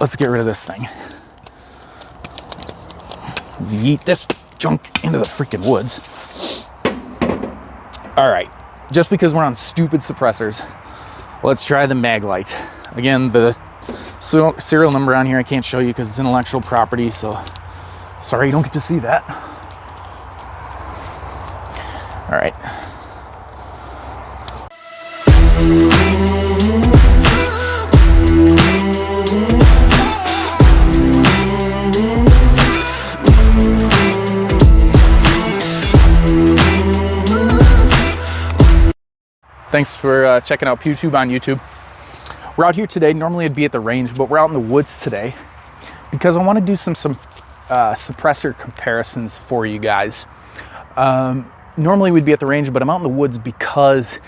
let's get rid of this thing. Let's yeet this junk into the freaking woods. All right, just because we're on stupid suppressors, let's try the Maglite. Again, the serial number on here I can't show you because it's intellectual property, so sorry you don't get to see that. All right. Thanks for checking out PewTube on YouTube. We're out here today. Normally I'd be at the range, but we're out in the woods today because I want to do some suppressor comparisons for you guys. Normally we'd be at the range, but I'm out in the woods because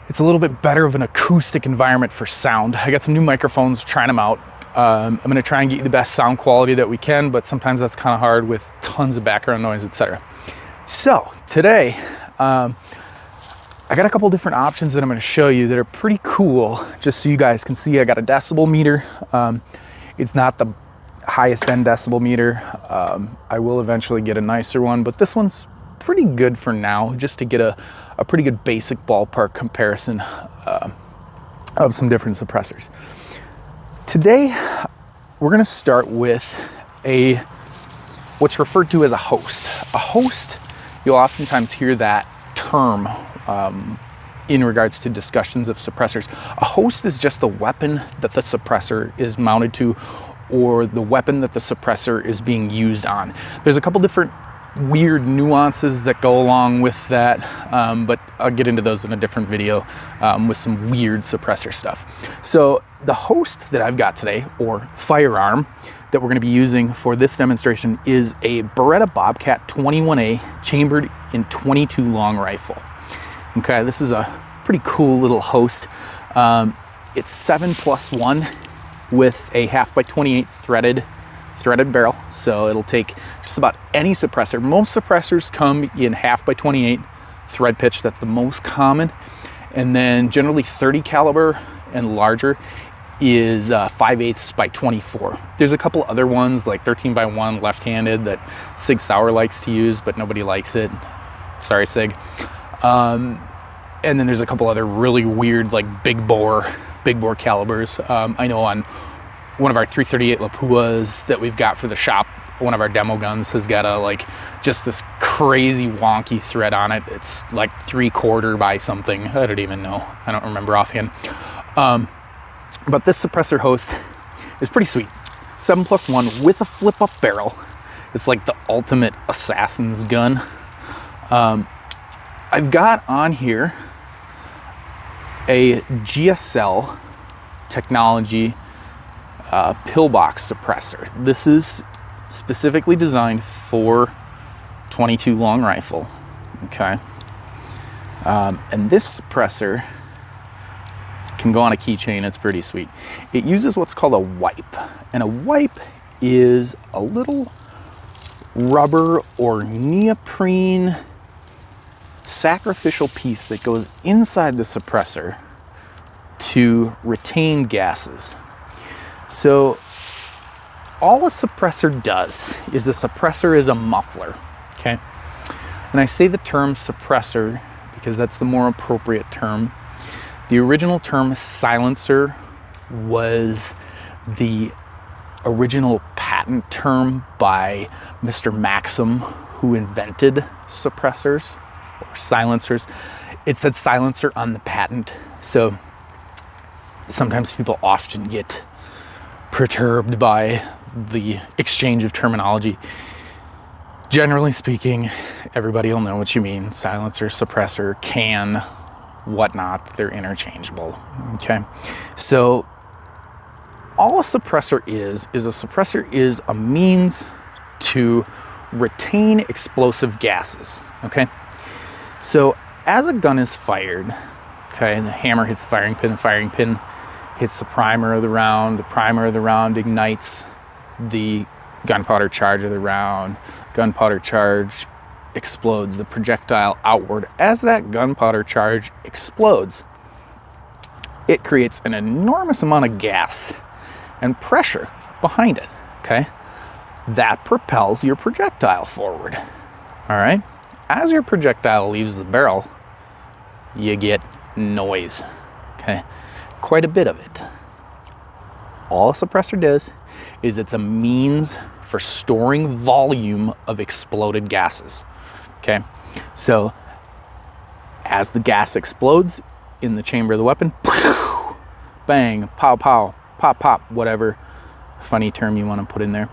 it's a little bit better of an acoustic environment for sound. I got some new microphones, trying them out. I'm going to try and get you the best sound quality that we can, but sometimes that's kind of hard with tons of background noise, etc. So today, I got a couple different options that I'm going to show you that are pretty cool, just so you guys can see. I got a decibel meter. It's not the highest end decibel meter. I will eventually get a nicer one, but this one's pretty good for now, just to get a pretty good basic ballpark comparison of some different suppressors. Today, we're going to start with what's referred to as a host. A host, you'll oftentimes hear that term in regards to discussions of suppressors. A host is just the weapon that the suppressor is mounted to, or the weapon that the suppressor is being used on. There's a couple different weird nuances that go along with that, but I'll get into those in a different video with some weird suppressor stuff. So the host that I've got today, or firearm, that we're going to be using for this demonstration is a Beretta Bobcat 21A chambered in .22 long rifle. Okay, this is a pretty cool little host. It's 7+1 with a 1/2x28 threaded barrel, so it'll take just about any suppressor. Most suppressors come in 1/2x28 thread pitch. That's the most common, and then generally 30 caliber and larger is 5/8x24. There's a couple other ones like 13x1 left-handed that Sig Sauer likes to use, but nobody likes it. Sorry, Sig. And then there's a couple other really weird, like big bore calibers. I know on one of our 338 Lapuas that we've got for the shop, one of our demo guns has got just this crazy wonky thread on it. It's like 3/4 by something. I don't even know. I don't remember offhand. But this suppressor host is pretty sweet. 7+1 with a flip-up barrel. It's like the ultimate assassin's gun. I've got on here a GSL technology pillbox suppressor. This is specifically designed for .22 long rifle. Okay, and this suppressor can go on a keychain. It's pretty sweet. It uses what's called a wipe, and a wipe is a little rubber or neoprene sacrificial piece that goes inside the suppressor to retain gases. So all a suppressor does is a muffler, okay? And I say the term suppressor because that's the more appropriate term. The original term silencer was the original patent term by Mr. Maxim, who invented suppressors or silencers. It said silencer on the patent, so sometimes people often get perturbed by the exchange of terminology. Generally speaking, everybody will know what you mean. Silencer, suppressor, can, whatnot, they're interchangeable, okay? So all a suppressor is a means to retain explosive gases, okay? So as a gun is fired, okay, the hammer hits the firing pin hits the primer of the round ignites the gunpowder charge of the round, gunpowder charge explodes the projectile outward. As that gunpowder charge explodes, it creates an enormous amount of gas and pressure behind it, okay? That propels your projectile forward, all right? As your projectile leaves the barrel, you get noise, okay? Quite a bit of it. All a suppressor does is it's a means for storing volume of exploded gases, okay? So as the gas explodes in the chamber of the weapon, bang, pow, pow, pop, pop, whatever funny term you want to put in there,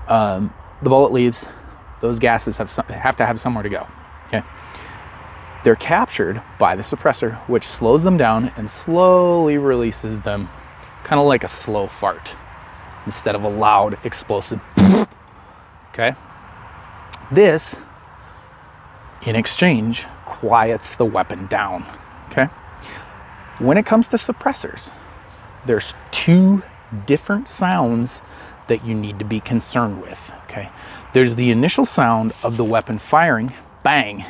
the bullet leaves. Those gases have to have somewhere to go, okay? They're captured by the suppressor, which slows them down and slowly releases them, kind of like a slow fart, instead of a loud explosive, okay? This, in exchange, quiets the weapon down, okay? When it comes to suppressors, there's two different sounds that you need to be concerned with, okay? There's the initial sound of the weapon firing, bang,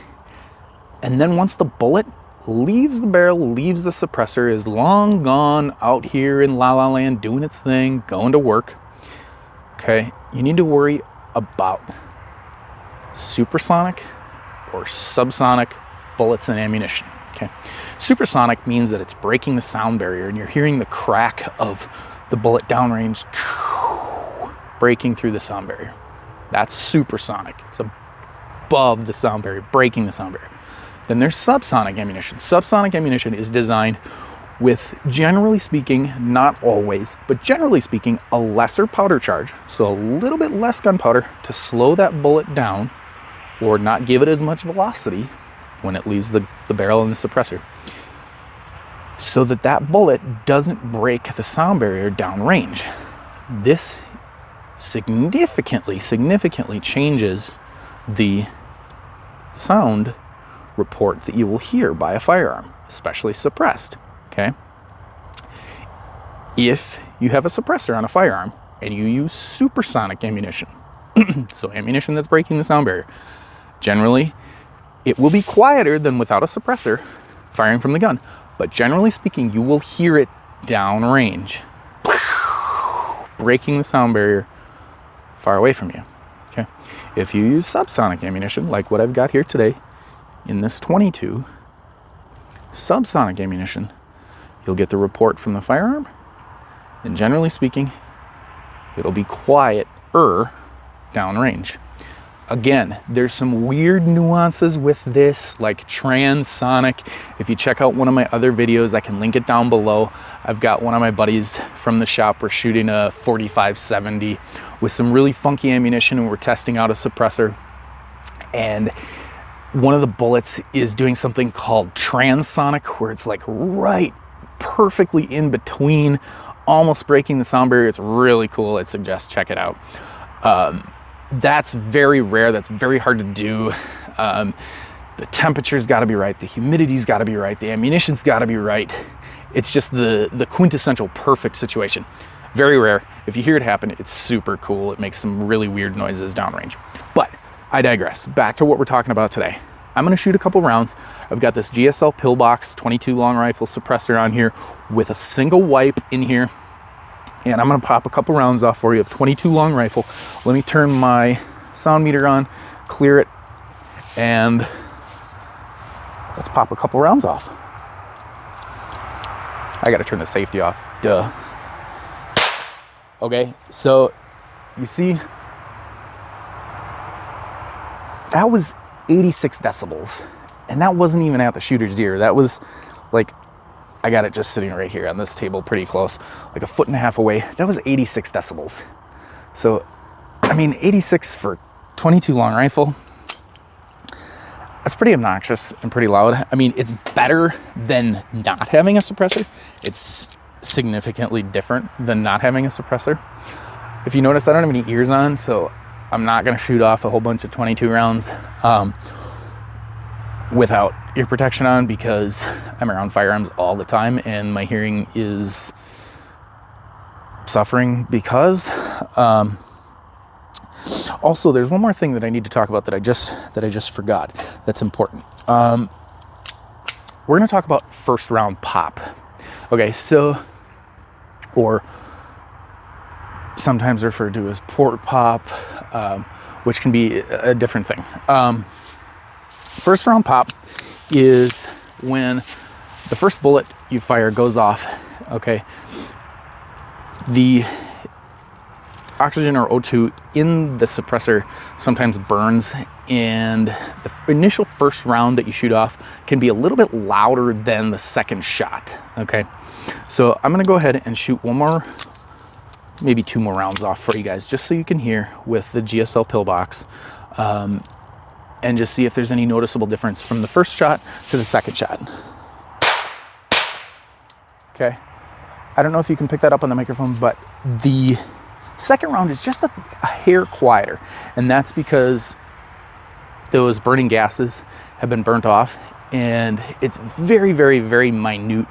and then once the bullet leaves the barrel, leaves the suppressor, is long gone out here in La La Land doing its thing, going to work, okay, you need to worry about supersonic or subsonic bullets and ammunition, okay? Supersonic means that it's breaking the sound barrier and you're hearing the crack of the bullet downrange breaking through the sound barrier. That's supersonic. It's above the sound barrier, breaking the sound barrier. Then there's subsonic ammunition. Subsonic ammunition is designed with, generally speaking, not always, but generally speaking, a lesser powder charge, so a little bit less gunpowder to slow that bullet down or not give it as much velocity when it leaves the barrel and the suppressor, so that that bullet doesn't break the sound barrier downrange. This significantly changes the sound report that you will hear by a firearm, especially suppressed, okay? If you have a suppressor on a firearm and you use supersonic ammunition, so ammunition that's breaking the sound barrier, generally it will be quieter than without a suppressor firing from the gun, but generally speaking, you will hear it downrange, breaking the sound barrier far away from you, okay? If you use subsonic ammunition, like what I've got here today, in this 22, subsonic ammunition, you'll get the report from the firearm, and generally speaking, it'll be quieter downrange. Again, there's some weird nuances with this, like transonic. If you check out one of my other videos, I can link it down below. I've got one of my buddies from the shop. We're shooting a 45-70 with some really funky ammunition, and we're testing out a suppressor. And one of the bullets is doing something called transonic, where it's like right perfectly in between, almost breaking the sound barrier. It's really cool. I'd suggest check it out. That's very rare. That's very hard to do. The temperature's got to be right. The humidity's got to be right. The ammunition's got to be right. It's just the quintessential perfect situation. Very rare. If you hear it happen, it's super cool. It makes some really weird noises downrange. But I digress. Back to what we're talking about today. I'm going to shoot a couple rounds. I've got this GSL pillbox 22 long rifle suppressor on here with a single wipe in here. And I'm going to pop a couple rounds off for you of 22 long rifle. Let me turn my sound meter on, clear it, and let's pop a couple rounds off. I got to turn the safety off. Duh. Okay, so you see, that was 86 decibels, and that wasn't even at the shooter's ear. That was like, I got it just sitting right here on this table pretty close, like a foot and a half away. That was 86 decibels. So, I mean, 86 for 22 long rifle, that's pretty obnoxious and pretty loud. I mean, it's better than not having a suppressor. It's significantly different than not having a suppressor. If you notice, I don't have any ears on, so I'm not gonna shoot off a whole bunch of 22 rounds without ear protection on, because I'm around firearms all the time and my hearing is suffering because. Also, there's one more thing that I need to talk about that I just forgot that's important. We're gonna talk about first round pop. Okay, so, or sometimes referred to as port pop, which can be a different thing. First round pop is when the first bullet you fire goes off, okay? The oxygen or O2 in the suppressor sometimes burns, and the initial first round that you shoot off can be a little bit louder than the second shot, okay? So I'm gonna go ahead and shoot one more, maybe two more rounds off for you guys, just so you can hear with the GSL pillbox, and just see if there's any noticeable difference from the first shot to the second shot. Okay, I don't know if you can pick that up on the microphone, but the second round is just a hair quieter, and that's because those burning gases have been burnt off, and it's very, very, very minute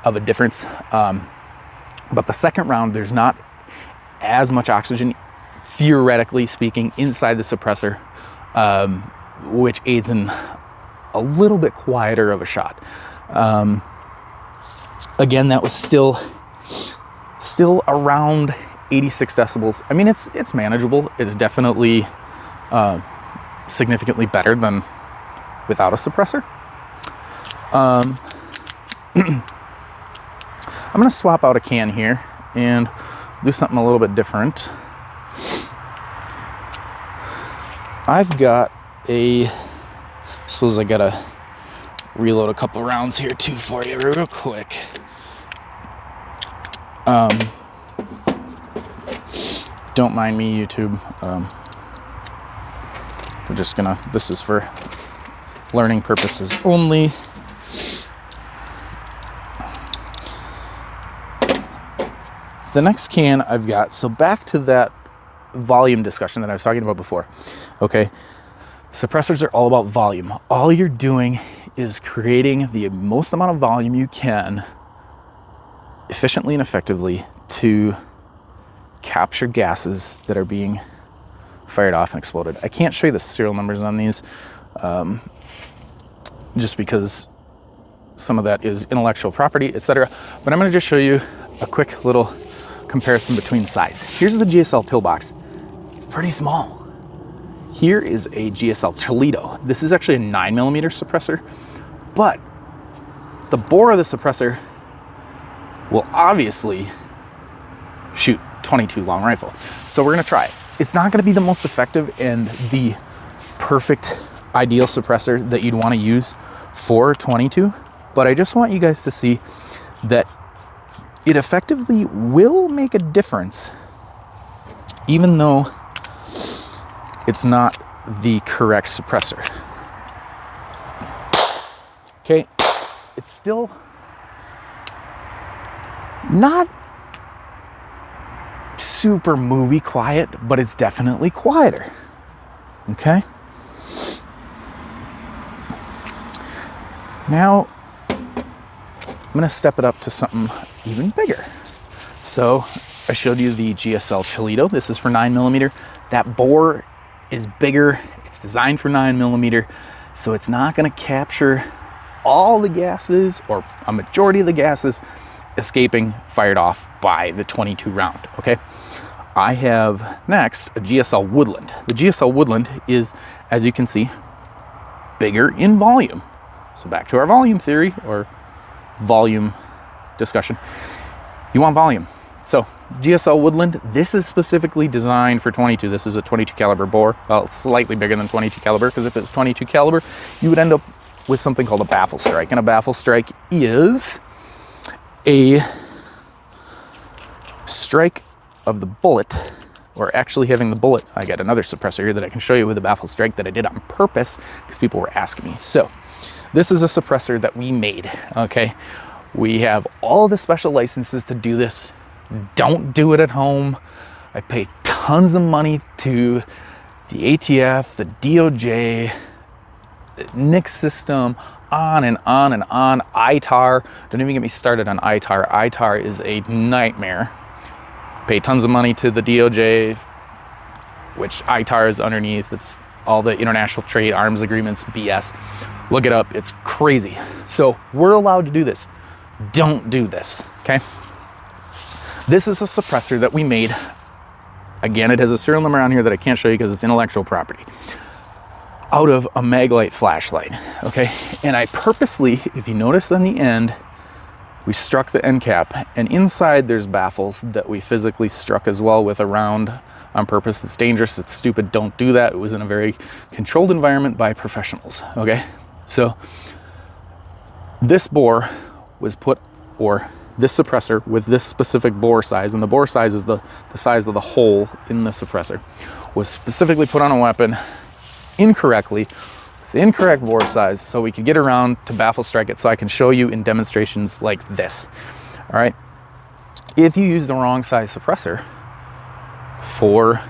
of a difference. But the second round, there's not as much oxygen, theoretically speaking, inside the suppressor, which aids in a little bit quieter of a shot. Again, that was still around 86 decibels. I mean, it's manageable. It's definitely significantly better than without a suppressor. I'm gonna swap out a can here and do something a little bit different. I've got I suppose I gotta reload a couple rounds here too for you real quick. Don't mind me, YouTube. We're just gonna, this is for learning purposes only. The next can I've got, so back to that volume discussion that I was talking about before, okay? Suppressors are all about volume. All you're doing is creating the most amount of volume you can efficiently and effectively to capture gases that are being fired off and exploded. I can't show you the serial numbers on these just because some of that is intellectual property, etc. But I'm going to just show you a quick little comparison between size. Here's the GSL pillbox. It's pretty small. Here is a GSL Toledo. This is actually a 9mm suppressor, but the bore of the suppressor will obviously shoot 22 long rifle. So we're gonna try it. It's not gonna be the most effective and the perfect ideal suppressor that you'd wanna use for 22, but I just want you guys to see that it effectively will make a difference, even though it's not the correct suppressor. Okay, it's still not super movie quiet, but it's definitely quieter. Okay? Now, I'm gonna step it up to something even bigger. So, I showed you the GSL Toledo. This is for 9mm. That bore is bigger. It's designed for 9mm, so it's not gonna capture all the gases or a majority of the gases escaping fired off by the 22 round, okay? I have next a GSL Woodland. The GSL Woodland is, as you can see, bigger in volume. So back to our volume theory or volume discussion. You want volume. So GSL Woodland, this is specifically designed for 22. This is a 22 caliber bore. Well, it's slightly bigger than 22 caliber, because if it's 22 caliber, you would end up with something called a baffle strike. And a baffle strike is a strike of the bullet, or actually having the bullet. I got another suppressor here that I can show you with a baffle strike that I did on purpose because people were asking me. So this is a suppressor that we made, okay? We have all the special licenses to do this. Don't do it at home. I pay tons of money to the ATF, the DOJ, the NICS system, on and on and on. ITAR, don't even get me started on ITAR. ITAR is a nightmare. Pay tons of money to the DOJ, which ITAR is underneath. It's all the international trade arms agreements BS. Look it up, it's crazy. So we're allowed to do this. Don't do this, okay? This is a suppressor that we made again, it has a serial number on here that I can't show you because it's intellectual property, out of a Maglite flashlight, okay? And I purposely, if you notice on the end, we struck the end cap, and inside there's baffles that we physically struck as well with a round on purpose. It's dangerous, it's stupid, don't do that. It was in a very controlled environment by professionals, okay? So this bore was put, or this suppressor with this specific bore size, and the bore size is the size of the hole in the suppressor, was specifically put on a weapon incorrectly, with the incorrect bore size, so we could get around to baffle strike it, so I can show you in demonstrations like this. All right, if you use the wrong size suppressor for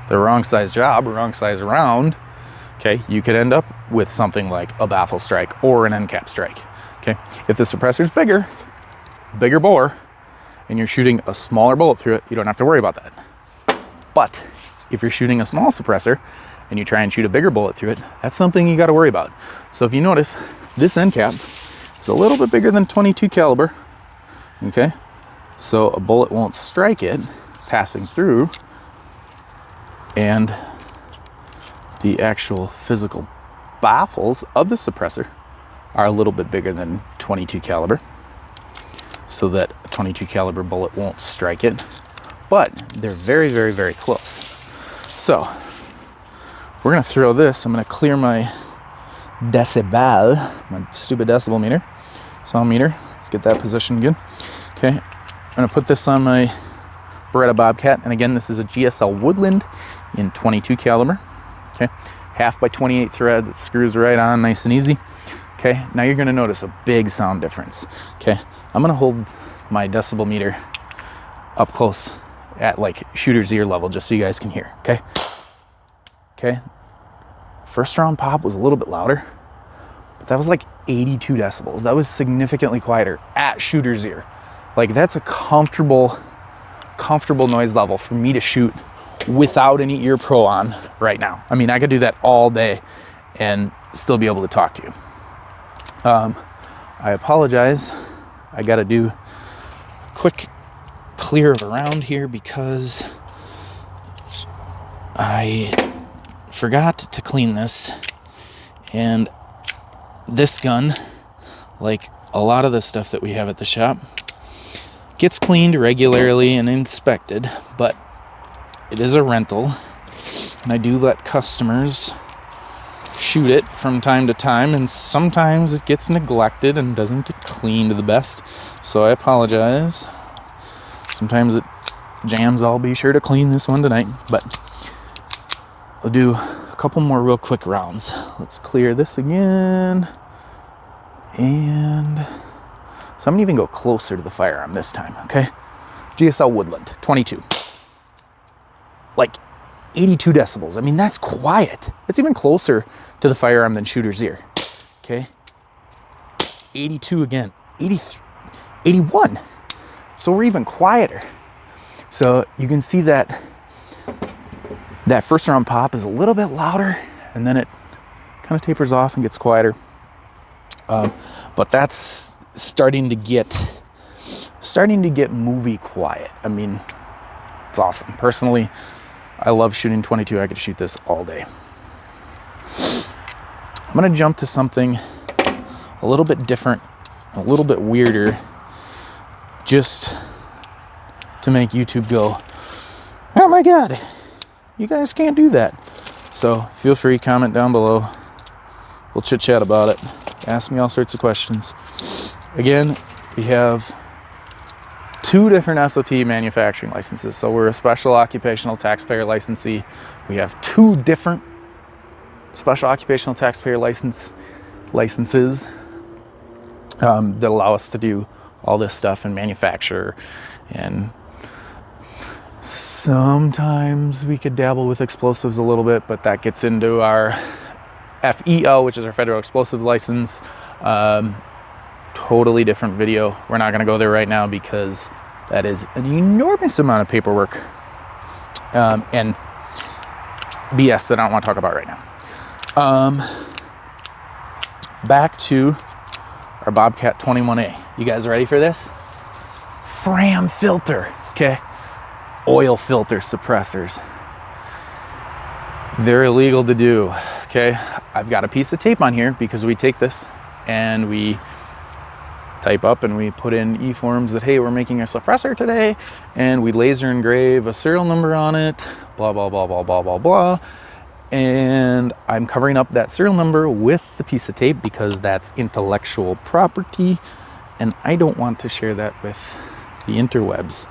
the wrong size job or wrong size round, okay, you could end up with something like a baffle strike or an end cap strike. Okay, if the suppressor is bigger bore, and you're shooting a smaller bullet through it, you don't have to worry about that. But if you're shooting a small suppressor and you try and shoot a bigger bullet through it, that's something you got to worry about. So if you notice, this end cap is a little bit bigger than 22 caliber. Okay, so a bullet won't strike it passing through, and the actual physical baffles of the suppressor are a little bit bigger than 22 caliber, so that a 22 caliber bullet won't strike it, but they're very, very, very close. So we're gonna throw this. I'm gonna clear my decibel, my stupid decibel meter, sound meter. Let's get that positioned good. Okay, I'm gonna put this on my Beretta Bobcat, and again, this is a GSL Woodland in 22 caliber. Okay, 1/2 by 28 threads. It screws right on, nice and easy. Okay, now you're gonna notice a big sound difference. Okay, I'm gonna hold my decibel meter up close at like shooter's ear level, just so you guys can hear, okay? Okay, first round pop was a little bit louder, but that was like 82 decibels. That was significantly quieter at shooter's ear. Like, that's a comfortable noise level for me to shoot without any ear pro on right now. I mean, I could do that all day and still be able to talk to you. I apologize. I got to do a quick clear of around here because I forgot to clean this, and this gun, like a lot of the stuff that we have at the shop, gets cleaned regularly and inspected, but it is a rental, and I do let customers shoot it from time to time, and sometimes it gets neglected and doesn't get cleaned the best, so I apologize. Sometimes it jams. I'll be sure to clean this one tonight, but I'll do a couple more real quick rounds. Let's clear this again, and so I'm gonna even go closer to the firearm this time, okay? GSL Woodland 22, like 82 decibels. I mean, that's quiet. It's even closer to the firearm than shooter's ear. Okay. 82 again. 83, 81. So we're even quieter. So you can see that that first round pop is a little bit louder, and then it kind of tapers off and gets quieter. But that's starting to get movie quiet. I mean, it's awesome. Personally, I love shooting 22. I could shoot this all day. I'm gonna jump to something a little bit different, a little bit weirder, just to make YouTube go, oh my God, you guys can't do that. So feel free, comment down below. We'll chit chat about it. Ask me all sorts of questions. Again, we have 2 different SOT manufacturing licenses. So we're a special occupational taxpayer licensee. We have 2 different special occupational taxpayer licenses that allow us to do all this stuff and manufacture. And sometimes we could dabble with explosives a little bit, but that gets into our FEL, which is our federal explosives license. Totally different video. We're not going to go there right now because that is an enormous amount of paperwork and BS that I don't want to talk about right now. Back to our Bobcat 21A. You guys ready for this? Fram filter. Okay. oil filter suppressors. They're illegal to do, okay? I've got a piece of tape on here because we take this and we type up and we put in e-forms that, hey, we're making a suppressor today, and we laser engrave a serial number on it, blah, blah, blah, blah, blah, blah, blah. And I'm covering up that serial number with the piece of tape because that's intellectual property, and I don't want to share that with the interwebs.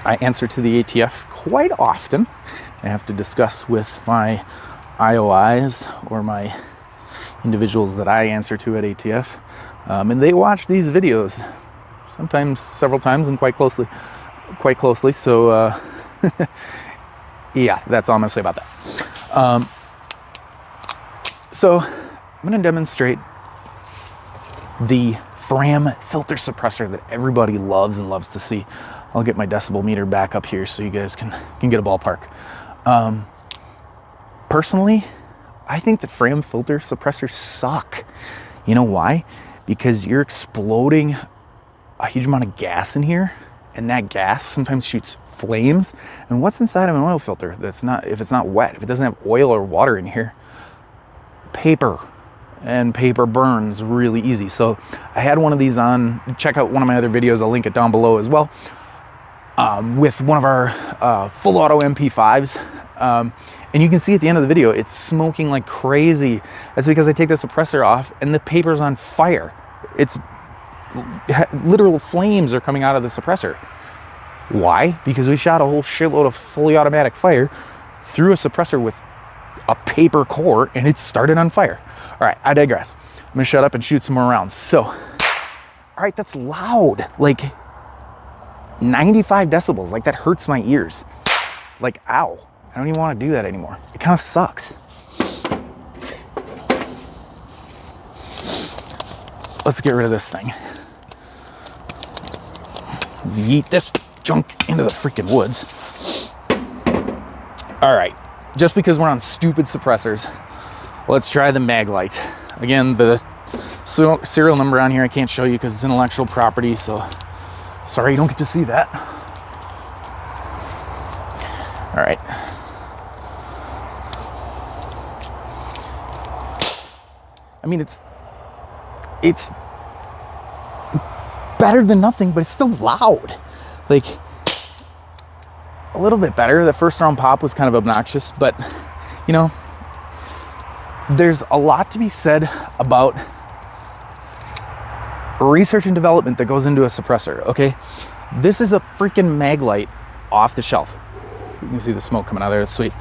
I answer to the ATF quite often. I have to discuss with my IOIs or my individuals that I answer to at ATF, and they watch these videos sometimes several times and quite closely. So yeah, that's all I'm gonna say about that. So I'm gonna demonstrate the Fram filter suppressor that everybody loves and loves to see. I'll get my decibel meter back up here so you guys can get a ballpark. Personally, I think that Fram filter suppressors suck. You know why? Because you're exploding a huge amount of gas in here, and that gas sometimes shoots flames. And what's inside of an oil filter that's not, if it's not wet, if it doesn't have oil or water in here? Paper. And paper burns really easy. So I had one of these on, check out one of my other videos, I'll link it down below as well, with one of our full auto MP5s. And you can see at the end of the video, it's smoking like crazy. That's because I take the suppressor off and the paper's on fire. It's literal flames are coming out of the suppressor. Why? Because we shot a whole shitload of fully automatic fire through a suppressor with a paper core, and it started on fire. All right, I digress. I'm gonna shut up and shoot some more rounds. So, all right, that's loud. Like 95 decibels, like that hurts my ears. Like, ow. I don't even want to do that anymore. It kind of sucks. Let's get rid of this thing. Let's yeet this junk into the freaking woods. All right, just because we're on stupid suppressors, let's try the Maglite. Again, the serial number on here I can't show you because it's intellectual property, so sorry you don't get to see that. All right. I mean, it's better than nothing, but it's still loud. Like, a little bit better. The first round pop was kind of obnoxious, but you know, there's a lot to be said about research and development that goes into a suppressor, okay? This is a freaking Maglite off the shelf. You can see the smoke coming out of there, it's sweet.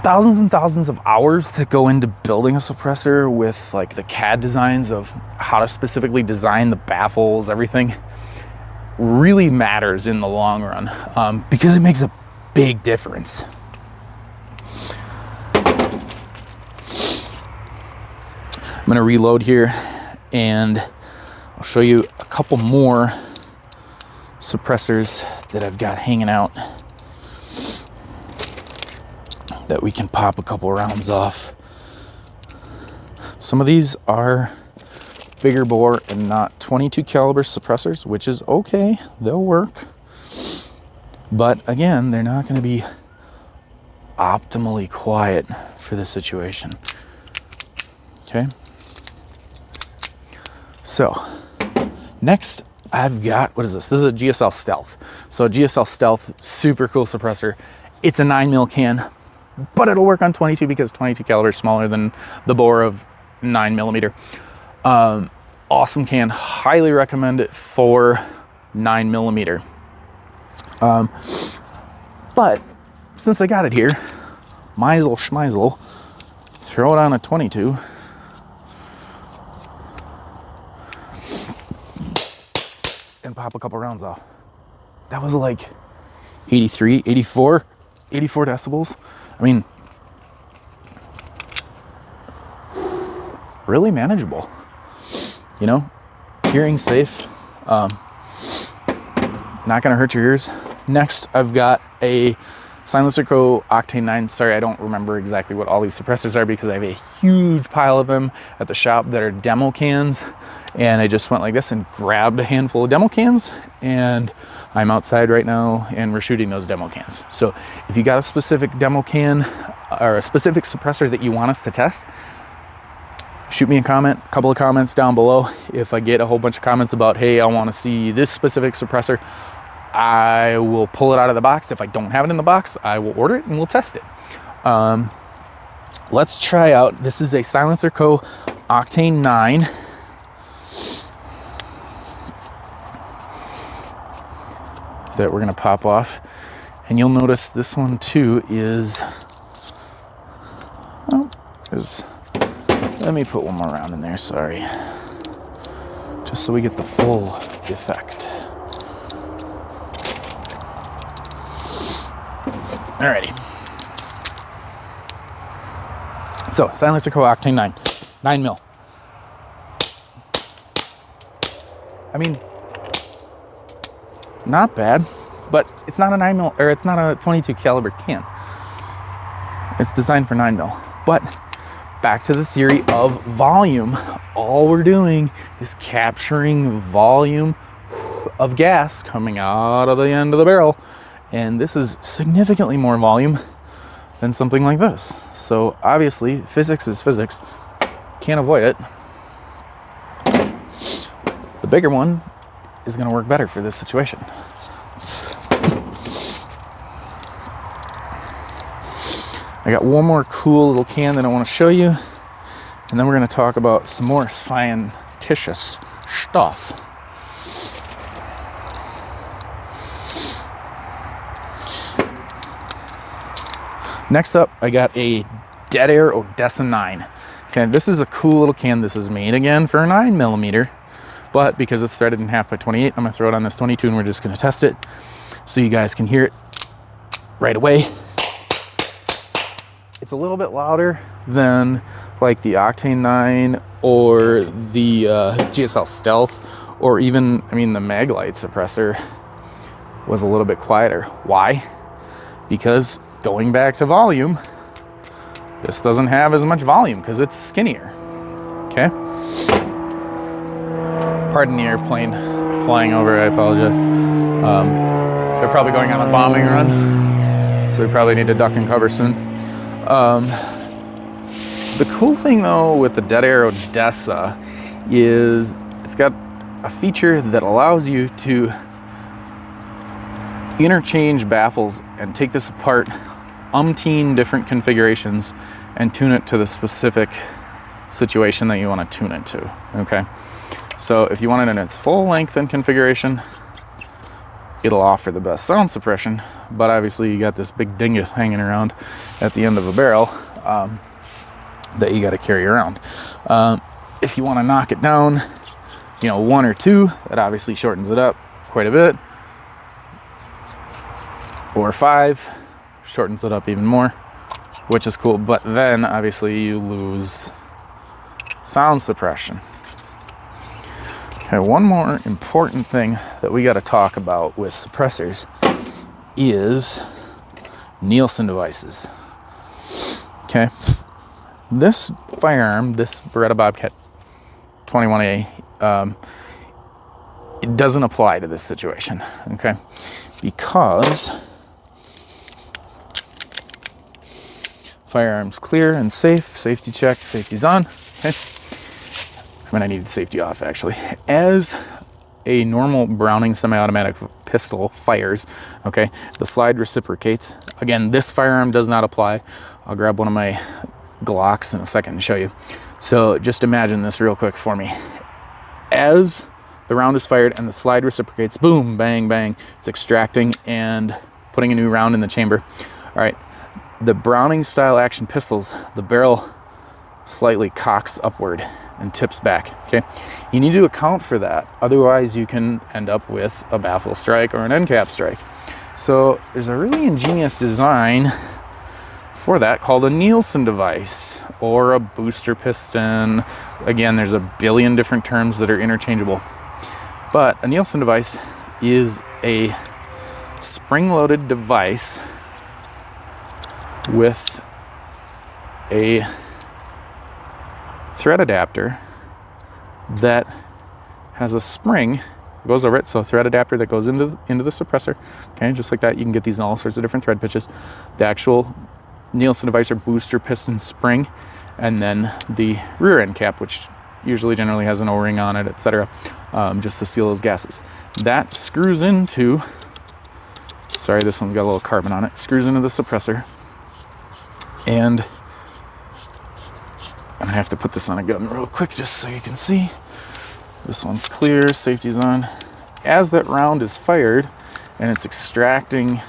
Thousands and thousands of hours that go into building a suppressor with like the CAD designs of how to specifically design the baffles, everything really matters in the long run, because it makes a big difference. I'm gonna reload here and I'll show you a couple more suppressors that I've got hanging out that we can pop a couple rounds off. Some of these are bigger bore and not 22 caliber suppressors, which is okay, they'll work. But again, they're not gonna be optimally quiet for the situation, okay? So, next I've got, what is this? This is a GSL Stealth. So GSL Stealth, super cool suppressor. It's a 9mm can, but it'll work on 22 because 22 caliber is smaller than the bore of 9mm. Awesome can, highly recommend it for 9mm. But since I got it here, Meisel schmeisel, throw it on a 22. And pop a couple rounds off. That was like 83, 84 decibels. I mean, really manageable. You know, hearing safe, not gonna hurt your ears. Next, I've got a Silencer Co. Octane 9. Sorry, I don't remember exactly what all these suppressors are because I have a huge pile of them at the shop that are demo cans. And I just went like this and grabbed a handful of demo cans, and I'm outside right now and we're shooting those demo cans. So if you got a specific demo can or a specific suppressor that you want us to test, shoot me a comment, a couple of comments down below. If I get a whole bunch of comments about, hey, I want to see this specific suppressor, I will pull it out of the box. If I don't have it in the box, I will order it and we'll test it. Let's try out, this is a Silencer Co. Octane 9. That we're gonna pop off. And you'll notice this one too is, oh, let me put one more round in there, sorry. Just so we get the full effect. Alrighty. So, Silencer Co. Octane 9. 9 mil. I mean, not bad, but it's not a 9 mil, or it's not a 22 caliber can. It's designed for 9 mil. But back to the theory of volume. All we're doing is capturing volume of gas coming out of the end of the barrel. And this is significantly more volume than something like this. So obviously, physics is physics. Can't avoid it. The bigger one is going to work better for this situation. I got one more cool little can that I want to show you, and then we're going to talk about some more scientitious stuff. Next up, I got a Dead Air Odessa 9. Okay, this is a cool little can. This is made again for a 9mm, but because it's threaded in half by 28, I'm gonna throw it on this 22 and we're just gonna test it so you guys can hear it right away. It's a little bit louder than like the Octane 9 or the GSL Stealth, or even, I mean, the Maglite suppressor was a little bit quieter. Why? Because going back to volume, this doesn't have as much volume because it's skinnier. Okay. Pardon the airplane flying over, I apologize. They're probably going on a bombing run, so we probably need to duck and cover soon. The cool thing though with the Dead Air Odessa is it's got a feature that allows you to interchange baffles and take this apart umpteen different configurations and tune it to the specific situation that you want to tune it to. Okay, so if you want it in its full length and configuration, it'll offer the best sound suppression, but obviously you got this big dingus hanging around at the end of a barrel that you got to carry around. If you want to knock it down, you know, 1 or 2, that obviously shortens it up quite a bit, or 5 shortens it up even more, which is cool, but then obviously you lose sound suppression. Okay, one more important thing that we got to talk about with suppressors is Nielsen devices. Okay, this firearm, this Beretta Bobcat 21A, it doesn't apply to this situation, okay, because firearm's clear and safe, safety checked, safety's on, okay. I mean, I needed safety off actually. As a normal Browning semi-automatic pistol fires, okay, the slide reciprocates. Again, this firearm does not apply. I'll grab one of my Glocks in a second and show you. So just imagine this real quick for me. As the round is fired and the slide reciprocates, boom, bang, bang, it's extracting and putting a new round in the chamber. All right, the Browning style action pistols, the barrel slightly cocks upward and tips back, okay? You need to account for that. Otherwise, you can end up with a baffle strike or an end cap strike. So there's a really ingenious design for that called a Nielsen device or a booster piston. Again, there's a billion different terms that are interchangeable. But a Nielsen device is a spring-loaded device with a thread adapter that has a spring that goes over it. So thread adapter that goes into the suppressor. Okay, just like that. You can get these in all sorts of different thread pitches. The actual Nielsen Devicer booster piston spring, and then the rear end cap, which usually generally has an O-ring on it, etc., just to seal those gases. That screws into, sorry, this one's got a little carbon on it, screws into the suppressor, and I have to put this on a gun real quick just so you can see. This one's clear, safety's on. As that round is fired and it's extracting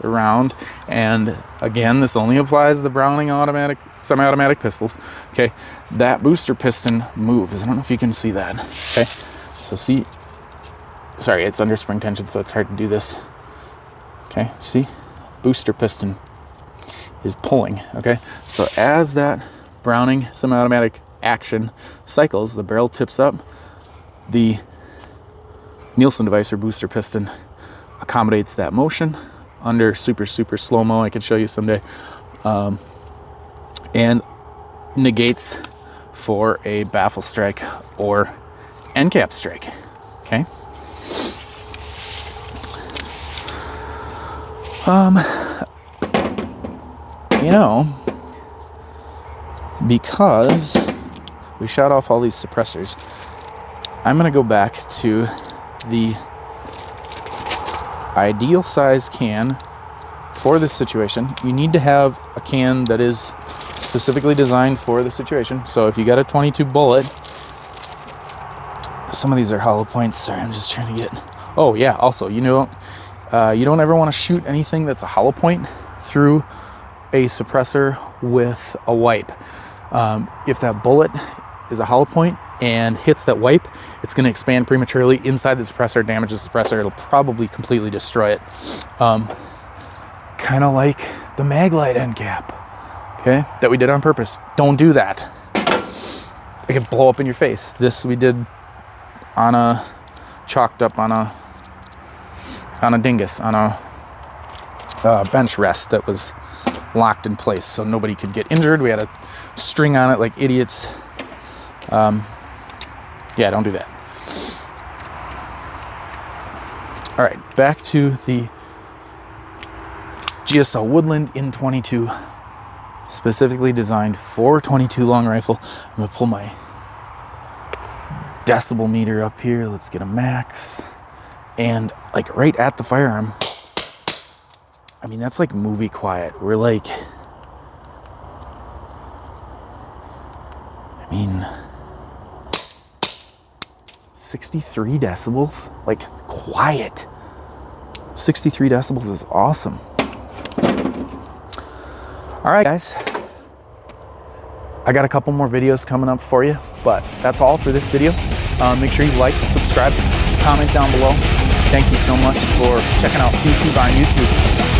the round, and again, this only applies to the Browning automatic, semi-automatic pistols, okay, that booster piston moves. I don't know if you can see that, okay? So see, sorry, it's under spring tension, so it's hard to do this. Okay, see, booster piston is pulling, okay? So as that Browning semi-automatic action cycles, the barrel tips up, the Nielsen Devicer booster piston accommodates that motion under super slow-mo, I could show you someday, and negates for a baffle strike or end cap strike, okay? You know, because we shot off all these suppressors, I'm gonna go back to the ideal size can for this situation. You need to have a can that is specifically designed for the situation. So if you got a 22 bullet, some of these are hollow points. Sorry, I'm just trying to get, oh yeah, also, you don't ever want to shoot anything that's a hollow point through a suppressor with a wipe. If that bullet is a hollow point and hits that wipe, it's going to expand prematurely inside the suppressor, damage the suppressor. It'll probably completely destroy it. Kind of like the Maglite end cap, okay, that we did on purpose. Don't do that. It could blow up in your face. This we did on a, chalked up on a dingus, on a bench rest that was locked in place so nobody could get injured. We had a string on it like idiots. Yeah, don't do that. All right, back to the GSL Woodland in 22, specifically designed for 22 long rifle. I'm gonna pull my decibel meter up here. Let's get a max. And like right at the firearm, I mean, that's like movie quiet. We're like, I mean, 63 decibels, like quiet. 63 decibels is awesome. All right, guys. I got a couple more videos coming up for you, but that's all for this video. Make sure you like, subscribe, comment down below. Thank you so much for checking out YouTube on YouTube.